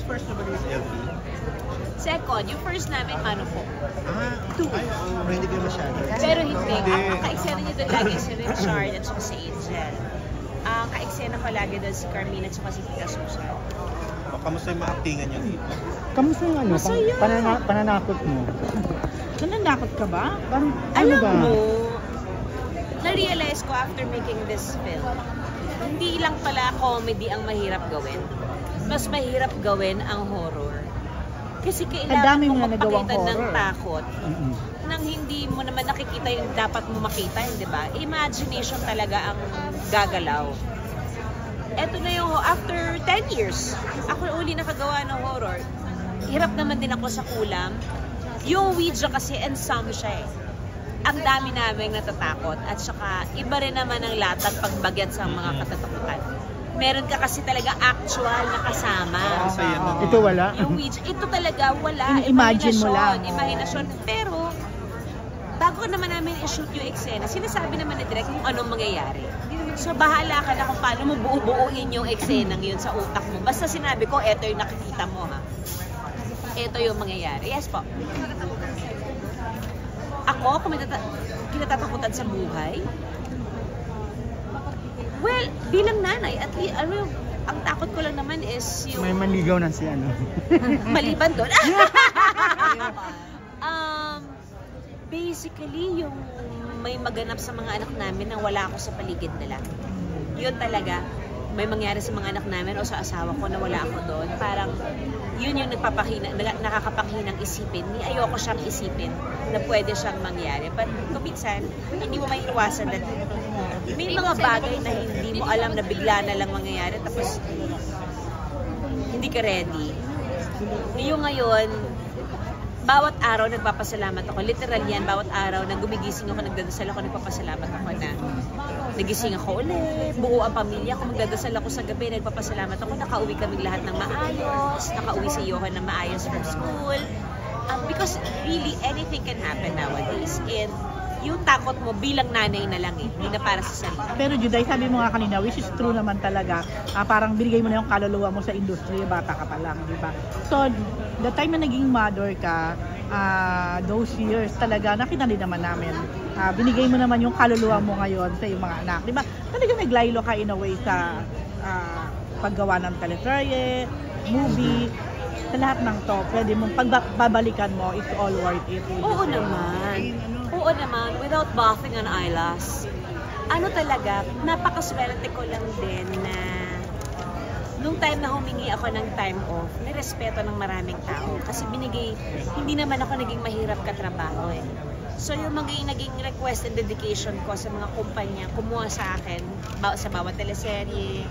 first na ba is LP? Second, yung first namin, ano po? Two. Ay, hindi ka masyado. Pero hindi. Ang ka-eksena niya doon lagi si Richard at saka si Angel. Ang ka-eksena palagi doon si Carmina at saka si Tita Susan. Kamusta yung ma-actingan niyo dito? Kamusta yung ano? Masaya. Pananakot mo? Nananakot ka ba? Parang, Alam ba? mo, na-realize ko after making this film, hindi lang pala comedy ang mahirap gawin. Mas mahirap gawin ang horror. Kasi kailangan mo magpakita ng takot nang hindi mo naman nakikita yung dapat mo makita, di ba? Imagination talaga ang gagalaw. Eto na yung, after 10 years, ako uli nakagawa ng horror. Hirap naman din ako sa kulam. Yung Ouija kasi ensemble siya eh. Ang dami namin natatakot at saka iba rin naman ang latag pagbagyat sa mga katatakutan. Meron ka kasi talaga actual na kasama. Ito wala? Yung Ouija, ito talaga wala. Imagine mo lang. Imahinasyon. Pero, bago naman namin i-shoot yung eksena, sinasabi naman ni Direk kung anong mangyayari. So, bahala ka na kung paano mo buuin yung eksenang yun sa utak mo. Basta sinabi ko, eto yung nakikita mo ha. Eto yung mangyayari. Yes po. Ako, kung kinatatakutan sa buhay, well, bilang nanay, at least, ang takot ko lang naman is yung... May manligaw na si ano. Maliban doon. Basically, yung may maganap sa mga anak namin na wala ako sa paligid nila. Yun talaga, may mangyari sa mga anak namin o sa asawa ko na wala ako doon. Parang, yun yung nakakapanghinang isipin. Ayoko siyang isipin na pwede siyang mangyari. But kuminsan, hindi mo maiiwasan na may mga bagay na hindi mo alam na bigla na lang mangyayari tapos hindi ka ready. Yung ngayon, bawat araw nagpapasalamat ako. Literal yan, bawat araw na gumigising ako, nagdadasal ako, nagpapasalamat ako na nagising ako ulit, buo ang pamilya ko, magdadasal ako sa gabi, nagpapasalamat ako, nakauwi kaming lahat ng maayos, nakauwi si Johan ng maayos from school. Because really, anything can happen nowadays. And yung takot mo bilang nanay na lang eh, hindi na para sa sarili. Pero Juday, sabi mo nga kanina, which is true naman talaga, parang binigay mo na yung kaluluwa mo sa industriya, bata ka pa lang, di ba? So, the time na naging mother ka, those years talaga, nakita din naman namin, binigay mo naman yung kaluluwa mo ngayon sa iyong mga anak, di ba? Talagang naglaylo ka in a way sa paggawa ng teleserye, movie, sa lahat ng to, pwede mong pagbabalikan mo, it's all worth it. Oo naman. Oo naman, without bathing an eyelash. Ano talaga, napakaswerte ko lang din na nung time na humingi ako ng time off, nirespeto ng maraming tao. Kasi hindi naman ako naging mahirap katrabaho eh. So yung naging request and dedication ko sa mga kumpanya, kumuha sa akin, sa bawat teleserye,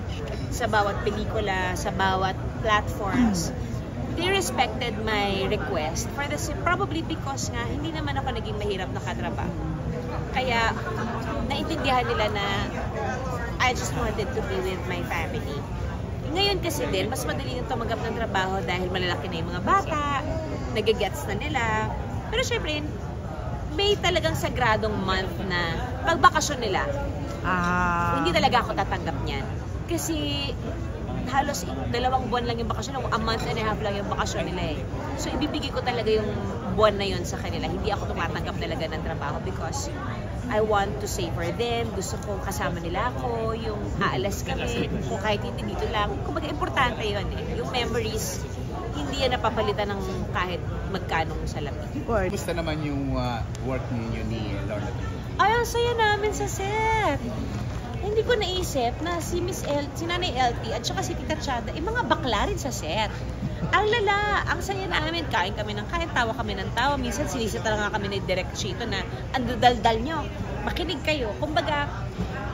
sa bawat pelikula, sa bawat platforms, they respected my request probably because nga hindi naman ako naging mahirap na katrabaho. Kaya naintindihan nila na I just wanted to be with my family. Ngayon kasi din, mas madali nang tumanggap ng trabaho dahil malalaki na yung mga bata, nagigets na nila. Pero syempre, may talagang sagradong month na pagbakasyon nila. Hindi talaga ako tatanggap niyan. Kasi halos 2 buwan lang yung bakasyon, a month and a half lang yung bakasyon nila eh. So ibibigay ko talaga yung buwan na yun sa kanila. Hindi ako tumatanggap talaga ng trabaho because I want to save for them. Gusto kong kasama nila ako, yung aalas kami, kung kahit hindi dito lang. Kumbaga importante yun eh. Yung memories, hindi yan napapalitan ng kahit magkanong salapi. Kumusta naman yung work ninyo ni Lorna? Ay, ang saya namin sa set. Hindi ko naisip na si Nanay LT at saka si Tita Chada, mga bakla rin sa set. Ang lala, ang saya namin, kain kami ng kain, tawa kami ng tawa. Minsan sinisita lang nga kami ni Direk Chito na ang daldal nyo, makinig kayo. Kumbaga,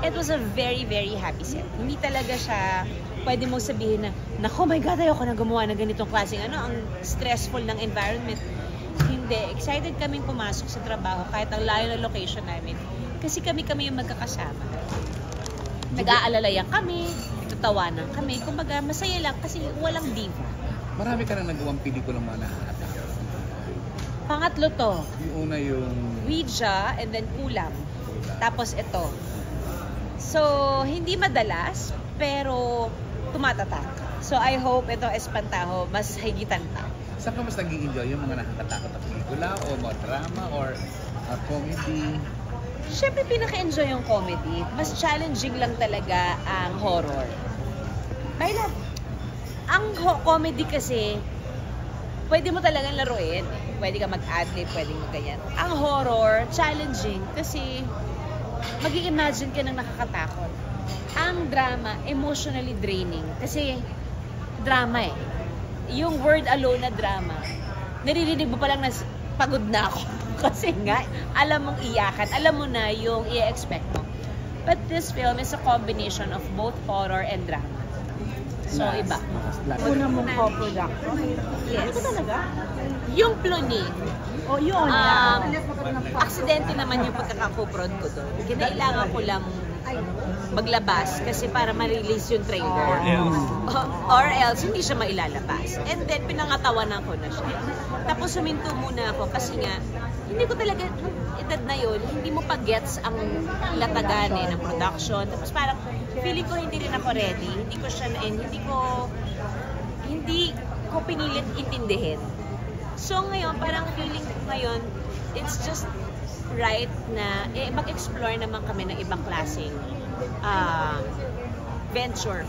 it was a very, very happy set. Hindi talaga siya, pwede mong sabihin na, naku, my God, ayoko na gumawa ng ganitong klaseng ang stressful ng environment. Hindi, excited kaming pumasok sa trabaho kahit ang layo ng location namin. Kasi kami yung magkakasama. Nag-aalalayan kami, nagtatawanan kami. Kumbaga, masaya lang kasi walang diva. Marami ka na nagawang pelikulang mga nakakatawa. Pangatlo to. Yung una yung... Ouija and then Kulam. Tapos ito. So, hindi madalas, pero tumatatak. So I hope ito Espantaho, mas higitan pa. Saan ka mas nag-i-enjoy? Yung mga nakakatakot na pelikula o mga drama or comedy? Siyempre, pinaka-enjoy yung comedy. Mas challenging lang talaga ang horror. May love. Ang comedy kasi, pwede mo talagang laruin. Pwede ka mag-adlib, pwede mag-ganyan. Ang horror, challenging kasi mag-i-imagine ka ng nakakatakot. Ang drama, emotionally draining. Kasi, drama eh. Yung word alone na drama, naririnig mo pa lang na pagod na ako. Kasi nga, alam mong iyakan, alam mo na yung i-expect mo. But this film is a combination of both horror and drama. So, iba. Una mong co-production. Yes. Ito talaga? Yung Plunin, O yun. aksidente naman yung pagkaka-co-prod ko doon. Kinailangan ko lang maglabas kasi para ma-release yung trailer. Or else, hindi siya mailalabas. And then, pinangatawanan ko na siya. Tapos, huminto muna ako kasi nga, hindi ko talaga, nung edad na yun, hindi mo pa-gets ang latagan ng production. Tapos parang, feeling ko hindi rin ako ready. Hindi ko pinilit intindihin. So ngayon, parang feeling ko ngayon, it's just right na mag-explore naman kami ng ibang klaseng venture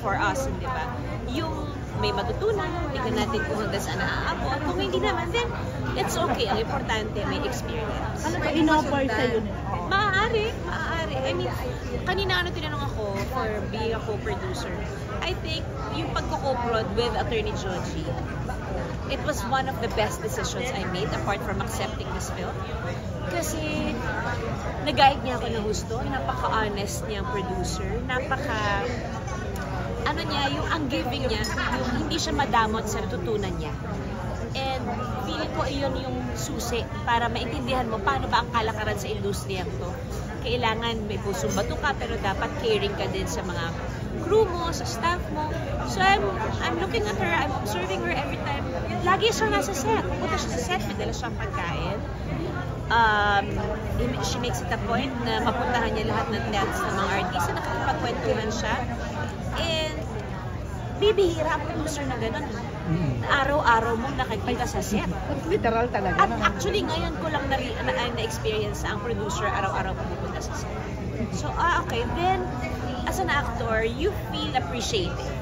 for us, di ba? Yung may matutunan, tingnan natin kung hanggang saan naaabot. Kung hindi naman, then it's okay. Ang importante, may experience. Ano ba in-offer sa'yo? Maaari. I mean, kanina tinanong ako for being a co-producer. I think yung pagko-co-prod with Attorney Joji, it was one of the best decisions I made apart from accepting this film. Kasi nag-guide niya ako ng gusto, napaka-honest niyang producer, yung ang giving niya, yung hindi siya madamot sa natutunan niya. And feeling ko iyon yung susi para maintindihan mo paano ba ang kalakaran sa industriya to. Kailangan may pusong bato ka, pero dapat caring ka din sa mga crew mo, sa staff mo. So I'm looking at her, I'm observing her every time. Lagi siya nasa set. Pupunta siya sa set, may dala siyang pagkain. She makes it a point na mapuntahan niya lahat ng deaths ng mga artista, nakakapagkwentuhan siya. And bibihira ang producer na gano'n. Araw-araw mong nakikita sa set. Literal talaga. At actually, ngayon ko lang na-experience ang producer araw-araw pupunta sa set. So, okay. Then, as an actor, you feel appreciated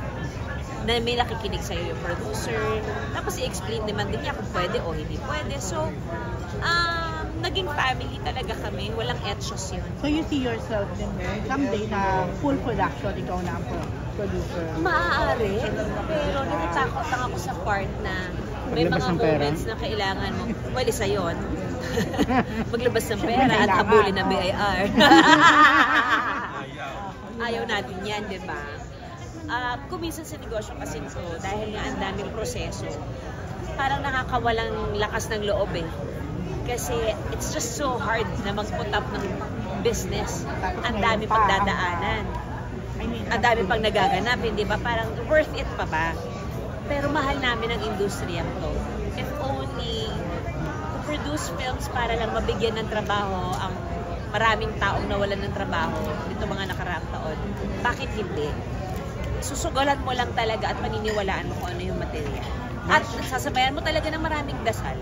na may nakikinig sa'yo yung producer. Tapos, i-explain naman din niya kung pwede o hindi pwede. So, naging family talaga kami. Walang etchos yun. So you see yourself din someday na full production, ikaw na ang producer? Maaari. Pero natatakot lang ako sa part na may mga moments na kailangan mo. Well, isa yun. Maglabas ng pera at habulin ng BIR. Ayaw natin yan, di ba? Kuminsan sa negosyo kasi ito, dahil nga ang daming proseso, parang nakakawalang lakas ng loob eh. Kasi it's just so hard na mag-put up ng business. Ang dami pagdadaanan. Ang dami pang nagaganap, hindi ba? Parang worth it pa ba? Pero mahal namin ang industriya to. If only to produce films para lang mabigyan ng trabaho ang maraming taong nawalan ng trabaho dito mga nakaraang taon. Bakit hindi? Susugalan mo lang talaga at paniniwalaan mo kung ano yung material. At sasabayan mo talaga ng maraming dasal.